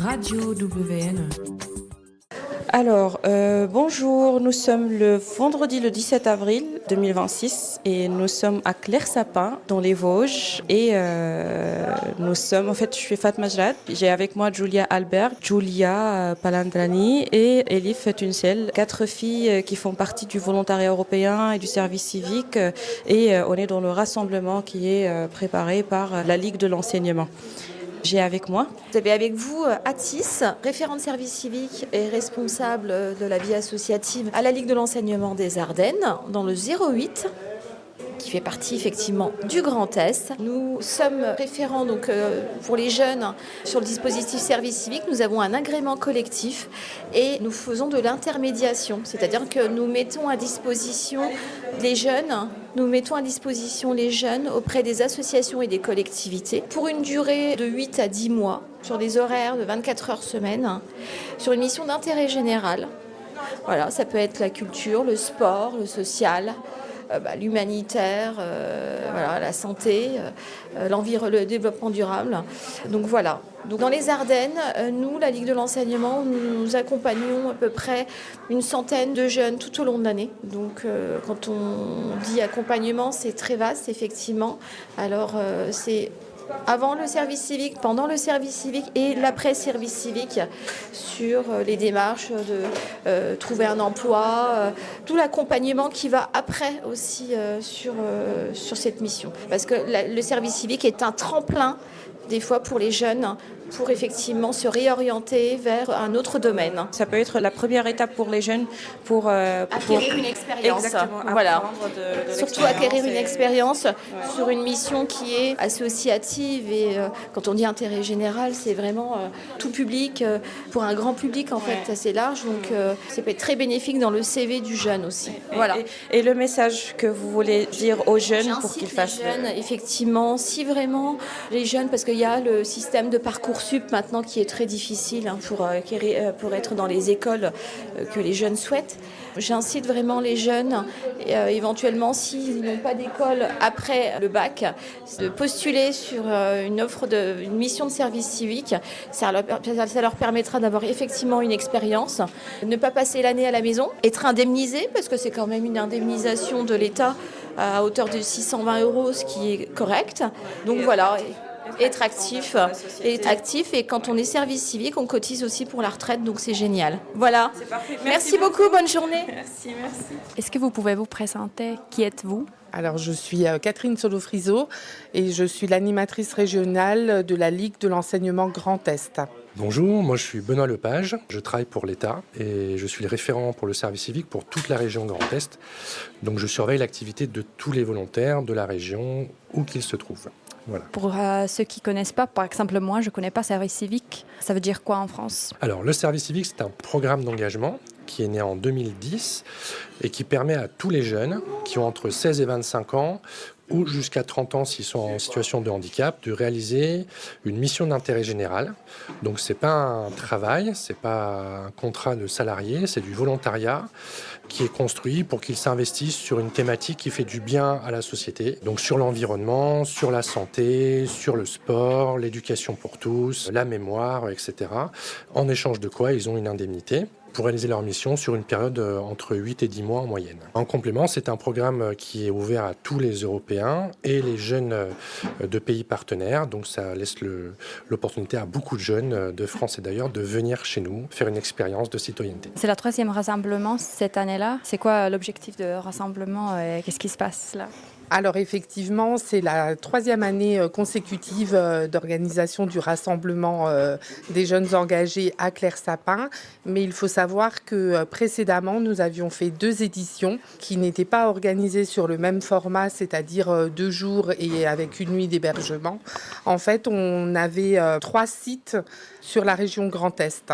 Radio WN. Alors, bonjour, nous sommes le vendredi le 17 avril 2026 et nous sommes à Clairsapin dans les Vosges et nous sommes, en fait, je suis Fatma Jrad, j'ai avec moi Julia Albert, Julia Palandrani et Elif Tunsel, 4 filles qui font partie du volontariat européen et du service civique et on est dans le rassemblement qui est préparé par la Ligue de l'enseignement. J'ai avec moi. Vous avez avec vous Atis, référente service civique et responsable de la vie associative à la Ligue de l'enseignement des Ardennes, dans le 08, qui fait partie effectivement du Grand Est. Nous sommes référents donc, pour les jeunes sur le dispositif service civique. Nous avons un agrément collectif et nous faisons de l'intermédiation, c'est-à-dire que nous mettons à disposition les jeunes. Nous mettons à disposition les jeunes auprès des associations et des collectivités pour une durée de 8 à 10 mois, sur des horaires de 24 heures semaine, sur une mission d'intérêt général. Voilà, ça peut être la culture, le sport, le social, l'humanitaire, la santé, le développement durable. Donc voilà. Donc dans les Ardennes, nous, la Ligue de l'enseignement, nous accompagnons à peu près une centaine de jeunes tout au long de l'année. Donc quand on dit accompagnement, c'est très vaste, effectivement. Alors c'est avant le service civique, pendant le service civique et l'après-service civique sur les démarches de trouver un emploi, tout l'accompagnement qui va après aussi sur cette mission. Parce que le service civique est un tremplin des fois pour les jeunes pour effectivement se réorienter vers un autre domaine. Ça peut être la première étape pour les jeunes pour acquérir une expérience. Exactement, voilà. de Surtout acquérir une expérience sur une mission qui est associative et quand on dit intérêt général, c'est vraiment tout public, pour un grand public en fait assez large. Donc ça peut être très bénéfique dans le CV du jeune aussi. Voilà. Et le message que vous voulez dire aux jeunes pour qu'ils fassent les jeunes, effectivement, si vraiment les jeunes, parce qu'il y a le système de Parcoursup maintenant qui est très difficile pour être dans les écoles que les jeunes souhaitent. J'incite vraiment les jeunes, éventuellement s'ils n'ont pas d'école après le bac, de postuler sur une mission de service civique. Ça leur permettra d'avoir effectivement une expérience, ne pas passer l'année à la maison, être indemnisé, parce que c'est quand même une indemnisation de l'État à hauteur de 620 €, ce qui est correct. Donc voilà. Être actif et quand on est service civique, on cotise aussi pour la retraite, donc c'est génial. Voilà. C'est parfait. Merci beaucoup, bonne journée. Merci. Est-ce que vous pouvez vous présenter? Qui êtes-vous? Alors, je suis Catherine Solofriso et je suis l'animatrice régionale de la Ligue de l'enseignement Grand Est. Bonjour, moi je suis Benoît Lepage, je travaille pour l'État et je suis le référent pour le service civique pour toute la région Grand Est. Donc je surveille l'activité de tous les volontaires de la région où qu'ils se trouvent. Voilà. Pour ceux qui ne connaissent pas, par exemple moi, je ne connais pas service civique. Ça veut dire quoi en France? Alors le service civique, c'est un programme d'engagement qui est né en 2010 et qui permet à tous les jeunes qui ont entre 16 et 25 ans ou jusqu'à 30 ans s'ils sont en situation de handicap, de réaliser une mission d'intérêt général. Donc c'est pas un travail, c'est pas un contrat de salarié, c'est du volontariat qui est construit pour qu'ils s'investissent sur une thématique qui fait du bien à la société. Donc sur l'environnement, sur la santé, sur le sport, l'éducation pour tous, la mémoire, etc. En échange de quoi ils ont une indemnité pour réaliser leur mission sur une période entre 8 et 10 mois en moyenne. En complément, c'est un programme qui est ouvert à tous les Européens et les jeunes de pays partenaires. Donc ça laisse l'opportunité à beaucoup de jeunes de France et d'ailleurs de venir chez nous faire une expérience de citoyenneté. C'est le 3e rassemblement cette année-là. C'est quoi l'objectif de rassemblement et qu'est-ce qui se passe là? Alors effectivement, c'est la 3e année consécutive d'organisation du rassemblement des jeunes engagés à Clairsapin. Mais il faut savoir que précédemment, nous avions fait 2 éditions qui n'étaient pas organisées sur le même format, c'est-à-dire 2 jours et avec une nuit d'hébergement. En fait, on avait 3 sites sur la région Grand Est.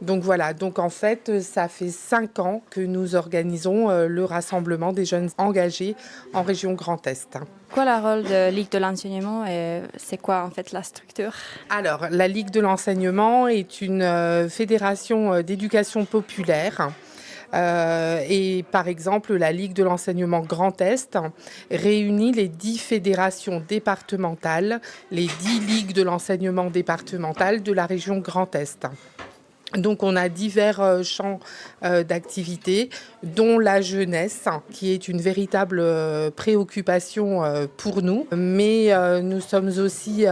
Donc voilà, donc en fait, ça fait 5 ans que nous organisons le rassemblement des jeunes engagés en région Grand Est. Quoi le rôle de Ligue de l'enseignement et c'est quoi en fait la structure? Alors, la Ligue de l'enseignement est une fédération d'éducation populaire Et par exemple, la Ligue de l'enseignement Grand Est réunit les 10 fédérations départementales, les 10 ligues de l'enseignement départemental de la région Grand Est. Donc on a divers champs d'activité, dont la jeunesse, qui est une véritable préoccupation pour nous. Mais nous sommes aussi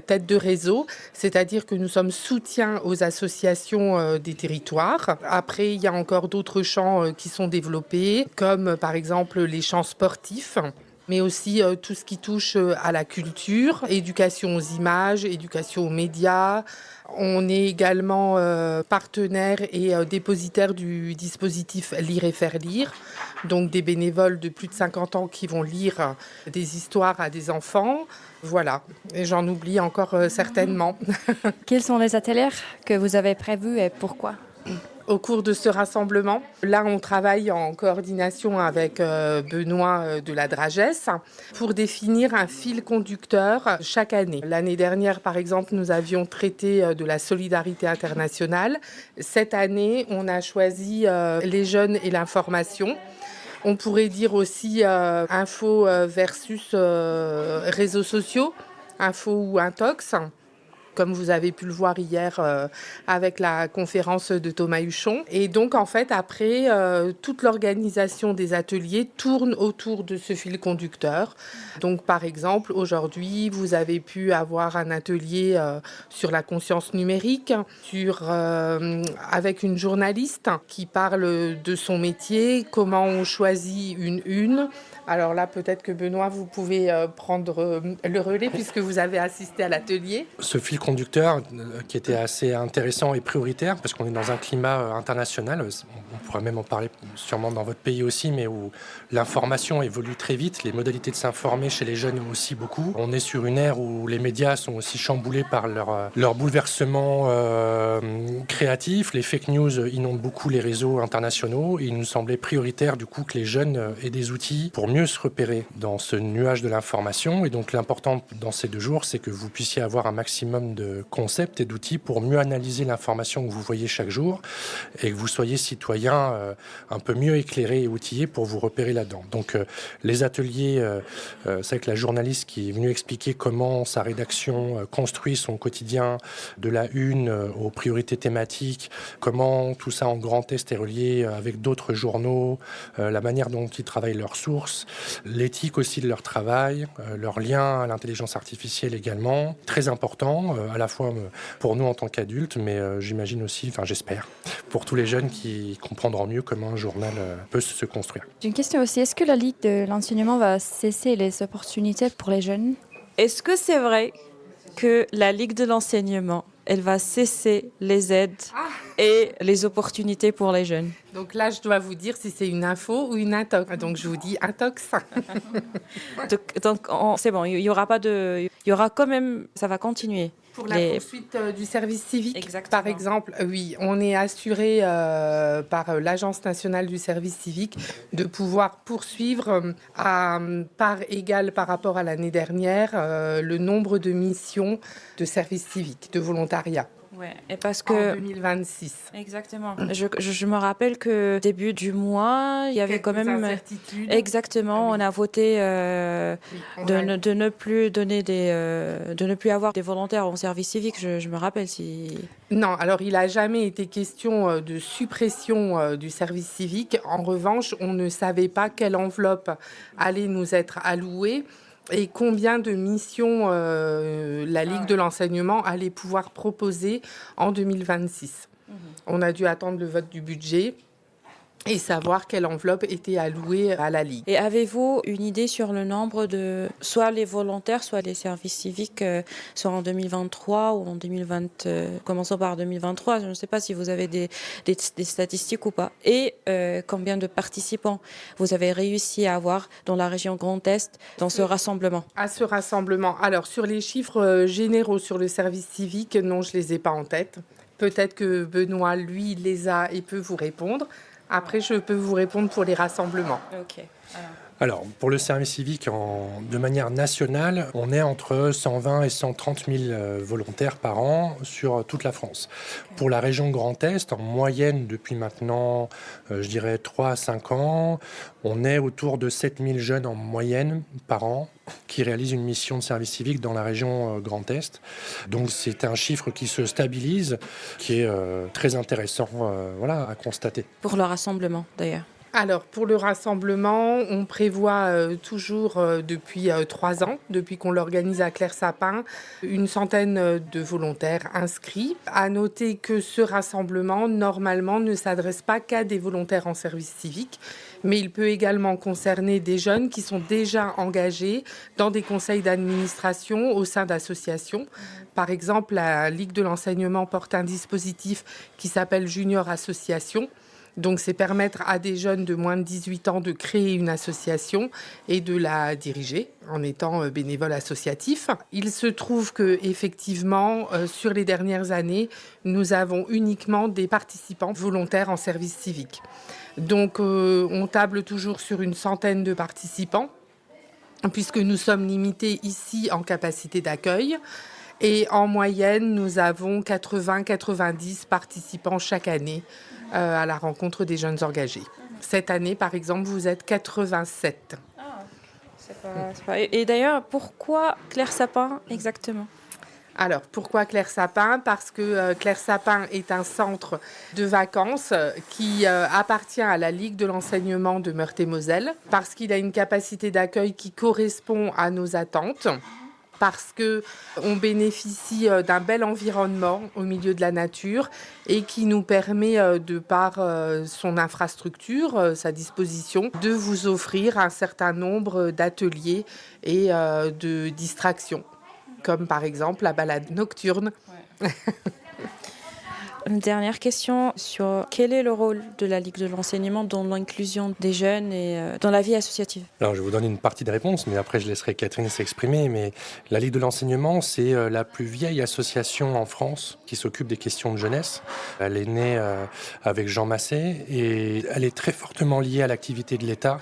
tête de réseau, c'est-à-dire que nous sommes soutien aux associations des territoires. Après, il y a encore d'autres champs qui sont développés, comme par exemple les champs sportifs, mais aussi tout ce qui touche à la culture, éducation aux images, éducation aux médias. On est également partenaire et dépositaire du dispositif Lire et faire lire, donc des bénévoles de plus de 50 ans qui vont lire des histoires à des enfants. Voilà, et j'en oublie encore certainement. Quels sont les ateliers que vous avez prévus et pourquoi ? Au cours de ce rassemblement, là, on travaille en coordination avec Benoît de la Dragesse pour définir un fil conducteur chaque année. L'année dernière, par exemple, nous avions traité de la solidarité internationale. Cette année, on a choisi les jeunes et l'information. On pourrait dire aussi info versus réseaux sociaux, info ou intox. Comme vous avez pu le voir hier avec la conférence de Thomas Huchon. Et donc, en fait, après, toute l'organisation des ateliers tourne autour de ce fil conducteur. Donc, par exemple, aujourd'hui, vous avez pu avoir un atelier sur la conscience numérique, avec une journaliste qui parle de son métier, comment on choisit une une. Alors là, peut-être que Benoît, vous pouvez prendre le relais puisque vous avez assisté à l'atelier. Ce fil conducteur qui était assez intéressant et prioritaire parce qu'on est dans un climat international, on pourra même en parler sûrement dans votre pays aussi, mais où l'information évolue très vite, les modalités de s'informer chez les jeunes aussi beaucoup. On est sur une ère où les médias sont aussi chamboulés par leur bouleversement créatif. Les fake news inondent beaucoup les réseaux internationaux et il nous semblait prioritaire du coup que les jeunes aient des outils pour mieux se repérer dans ce nuage de l'information. Et donc l'important dans ces 2 jours, c'est que vous puissiez avoir un maximum de concepts et d'outils pour mieux analyser l'information que vous voyez chaque jour et que vous soyez citoyen un peu mieux éclairé et outillé pour vous repérer là-dedans. Donc les ateliers, c'est avec la journaliste qui est venue expliquer comment sa rédaction construit son quotidien de la une aux priorités thématiques, comment tout ça en Grand Est est relié avec d'autres journaux, la manière dont ils travaillent leurs sources, l'éthique aussi de leur travail, leur lien à l'intelligence artificielle également, très important, à la fois pour nous en tant qu'adultes, mais j'imagine aussi, enfin j'espère, pour tous les jeunes qui comprendront mieux comment un journal peut se construire. J'ai une question aussi, est-ce que la Ligue de l'enseignement va cesser les opportunités pour les jeunes ? Est-ce que c'est vrai que la Ligue de l'enseignement, elle va cesser les aides et les opportunités pour les jeunes? Donc là, je dois vous dire si c'est une info ou une intox. Donc je vous dis intox. Donc c'est bon, il y aura pas de, il y aura quand même, ça va continuer. Pour la poursuite du service civique, Exactement. par exemple, oui, on est assuré par l'Agence nationale du service civique de pouvoir poursuivre à part égale par rapport à l'année dernière le nombre de missions de service civique, de volontariat. Ouais, et parce que en 2026. Exactement. Je me rappelle que début du mois, il y avait quand même incertitudes. Exactement, on a voté de ne plus donner de ne plus avoir des volontaires en service civique. Je me rappelle si. Non, alors il n'a jamais été question de suppression du service civique. En revanche, on ne savait pas quelle enveloppe allait nous être allouée et combien de missions la Ligue de l'enseignement allait pouvoir proposer en 2026. On a dû attendre le vote du budget et savoir quelle enveloppe était allouée à la Ligue. Et avez-vous une idée sur le nombre de, soit les volontaires, soit les services civiques, soit en 2023 ou en 2020, commençons par 2023, je ne sais pas si vous avez des statistiques ou pas. Et combien de participants vous avez réussi à avoir dans la région Grand Est dans ce rassemblement? À ce rassemblement, alors sur les chiffres généraux sur le service civique, non, je ne les ai pas en tête. Peut-être que Benoît, lui, les a et peut vous répondre. Après, je peux vous répondre pour les rassemblements. Ok. Alors, pour le service civique, de manière nationale, on est entre 120 et 130 000 volontaires par an sur toute la France. Pour la région Grand Est, en moyenne, depuis maintenant, je dirais 3 à 5 ans, on est autour de 7 000 jeunes en moyenne par an qui réalisent une mission de service civique dans la région Grand Est. Donc, c'est un chiffre qui se stabilise, qui est très intéressant à constater. Pour le rassemblement, d'ailleurs. Alors, pour le rassemblement, on prévoit toujours depuis 3 ans, depuis qu'on l'organise à Clairsapin, une centaine de volontaires inscrits. À noter que ce rassemblement, normalement, ne s'adresse pas qu'à des volontaires en service civique, mais il peut également concerner des jeunes qui sont déjà engagés dans des conseils d'administration au sein d'associations. Par exemple, la Ligue de l'enseignement porte un dispositif qui s'appelle Junior Association. Donc, c'est permettre à des jeunes de moins de 18 ans de créer une association et de la diriger en étant bénévole associatif. Il se trouve qu'effectivement, sur les dernières années, nous avons uniquement des participants volontaires en service civique. Donc, on table toujours sur une centaine de participants, puisque nous sommes limités ici en capacité d'accueil. Et en moyenne, nous avons 80-90 participants chaque année à la rencontre des jeunes engagés. Cette année, par exemple, vous êtes 87. Et d'ailleurs, pourquoi Clairsapin exactement ? Alors, pourquoi Clairsapin ? Parce que Clairsapin est un centre de vacances qui appartient à la Ligue de l'enseignement de Meurthe-et-Moselle, parce qu'il a une capacité d'accueil qui correspond à nos attentes, parce qu'on bénéficie d'un bel environnement au milieu de la nature et qui nous permet, de par son infrastructure, sa disposition, de vous offrir un certain nombre d'ateliers et de distractions, comme par exemple la balade nocturne. Ouais. Une dernière question sur quel est le rôle de la Ligue de l'enseignement dans l'inclusion des jeunes et dans la vie associative ? Alors, je vais vous donner une partie de réponse, mais après, je laisserai Catherine s'exprimer. Mais la Ligue de l'enseignement, c'est la plus vieille association en France qui s'occupe des questions de jeunesse. Elle est née avec Jean Massé et elle est très fortement liée à l'activité de l'État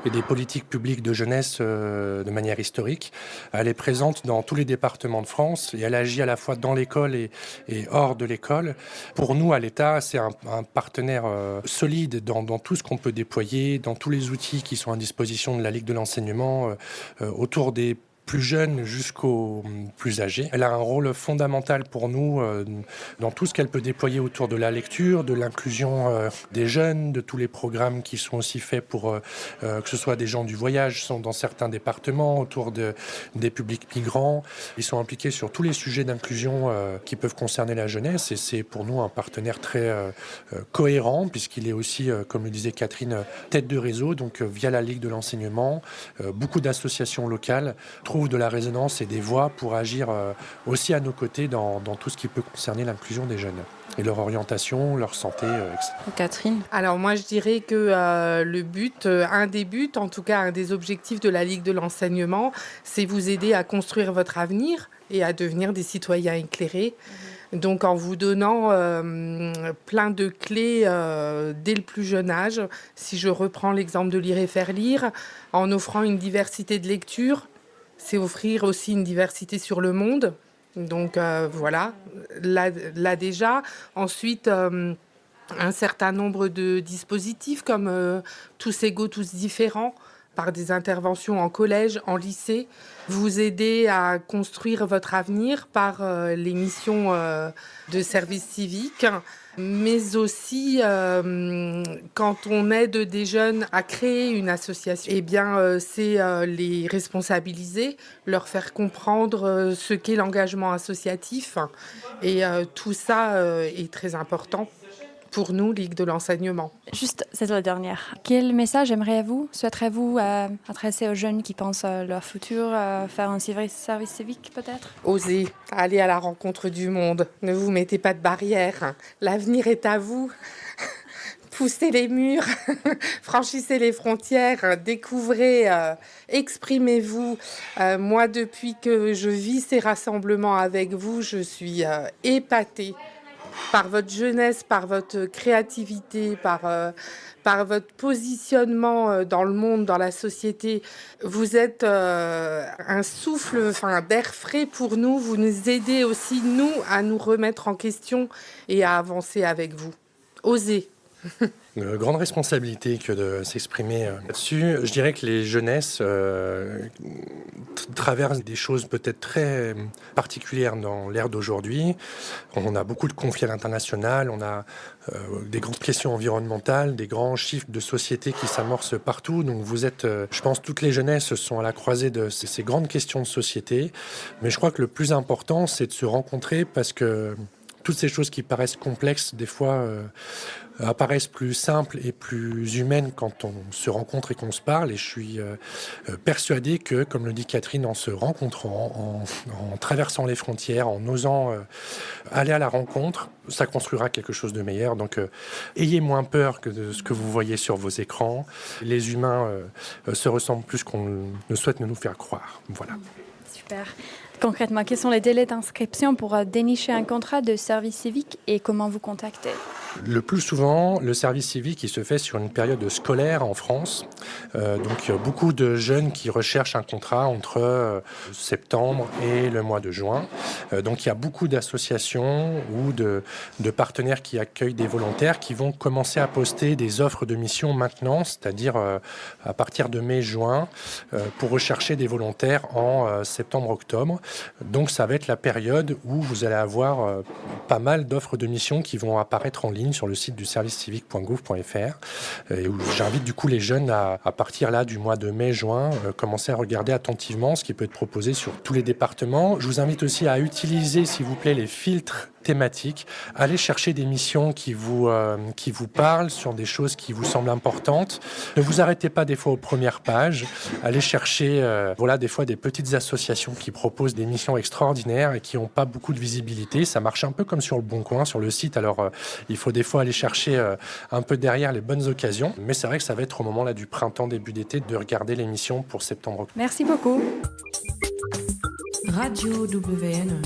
et des politiques publiques de jeunesse de manière historique. Elle est présente dans tous les départements de France et elle agit à la fois dans l'école et hors de l'école. Pour nous, à l'État, c'est un partenaire solide dans tout ce qu'on peut déployer, dans tous les outils qui sont à disposition de la Ligue de l'enseignement, autour des plus jeunes jusqu'aux plus âgés. Elle a un rôle fondamental pour nous dans tout ce qu'elle peut déployer autour de la lecture, de l'inclusion des jeunes, de tous les programmes qui sont aussi faits pour que ce soit des gens du voyage, sont dans certains départements, autour des publics migrants. Ils sont impliqués sur tous les sujets d'inclusion qui peuvent concerner la jeunesse et c'est pour nous un partenaire très cohérent puisqu'il est aussi, comme le disait Catherine, tête de réseau, donc via la Ligue de l'enseignement, beaucoup d'associations locales trouvent de la résonance et des voix pour agir aussi à nos côtés dans tout ce qui peut concerner l'inclusion des jeunes et leur orientation, leur santé, etc. Catherine ? Alors moi, je dirais que le but, un des buts, en tout cas un des objectifs de la Ligue de l'enseignement, c'est vous aider à construire votre avenir et à devenir des citoyens éclairés. Donc en vous donnant plein de clés dès le plus jeune âge, si je reprends l'exemple de Lire et faire lire, en offrant une diversité de lectures, c'est offrir aussi une diversité sur le monde. Donc voilà, là déjà. Ensuite, un certain nombre de dispositifs comme Tous égaux, tous différents, par des interventions en collège, en lycée, vous aider à construire votre avenir par les missions de service civique, mais aussi quand on aide des jeunes à créer une association, eh bien c'est les responsabiliser, leur faire comprendre ce qu'est l'engagement associatif et tout ça est très important pour nous, Ligue de l'enseignement. Juste, c'est la dernière. Quel message souhaiterez-vous adresser aux jeunes qui pensent à leur futur, faire un service civique peut-être ? Osez, aller à la rencontre du monde. Ne vous mettez pas de barrières. L'avenir est à vous. Poussez les murs, franchissez les frontières, découvrez, exprimez-vous. Moi, depuis que je vis ces rassemblements avec vous, je suis épatée par votre jeunesse, par votre créativité, par votre positionnement dans le monde, dans la société. Vous êtes un souffle d'air frais pour nous. Vous nous aidez aussi, nous, à nous remettre en question et à avancer avec vous. Osez. Une grande responsabilité que de s'exprimer là-dessus. Je dirais que les jeunesses traversent des choses peut-être très particulières dans l'ère d'aujourd'hui. On a beaucoup de conflits à l'international, on a des grandes questions environnementales, des grands chiffres de société qui s'amorcent partout. Donc vous êtes, je pense, toutes les jeunesses sont à la croisée de ces grandes questions de société. Mais je crois que le plus important, c'est de se rencontrer parce que toutes ces choses qui paraissent complexes, des fois, apparaissent plus simples et plus humaines quand on se rencontre et qu'on se parle. Et je suis persuadé que, comme le dit Catherine, en se rencontrant, en traversant les frontières, en osant aller à la rencontre, ça construira quelque chose de meilleur. Donc, ayez moins peur que de ce que vous voyez sur vos écrans. Les humains se ressemblent plus qu'on ne souhaite nous faire croire. Voilà. Super. Concrètement, quels sont les délais d'inscription pour dénicher un contrat de service civique et comment vous contacter ? Le plus souvent, le service civique il se fait sur une période scolaire en France. Donc, il y a beaucoup de jeunes qui recherchent un contrat entre septembre et le mois de juin. Donc, il y a beaucoup d'associations ou de partenaires qui accueillent des volontaires qui vont commencer à poster des offres de mission maintenant, c'est-à-dire à partir de mai-juin, pour rechercher des volontaires en septembre-octobre. Donc, ça va être la période où vous allez avoir pas mal d'offres de mission qui vont apparaître en ligne sur le site du servicecivique.gouv.fr et où j'invite du coup les jeunes à partir là du mois de mai-juin commencer à regarder attentivement ce qui peut être proposé sur tous les départements. Je vous invite aussi à utiliser s'il vous plaît les filtres thématiques, allez chercher des missions qui vous parlent sur des choses qui vous semblent importantes. Ne vous arrêtez pas des fois aux premières pages. Allez chercher des fois des petites associations qui proposent des missions extraordinaires et qui n'ont pas beaucoup de visibilité. Ça marche un peu comme sur le Bon Coin, sur le site. Alors il faut des fois aller chercher un peu derrière les bonnes occasions. Mais c'est vrai que ça va être au moment là du printemps, début d'été, de regarder les missions pour septembre. Merci beaucoup. Radio WN.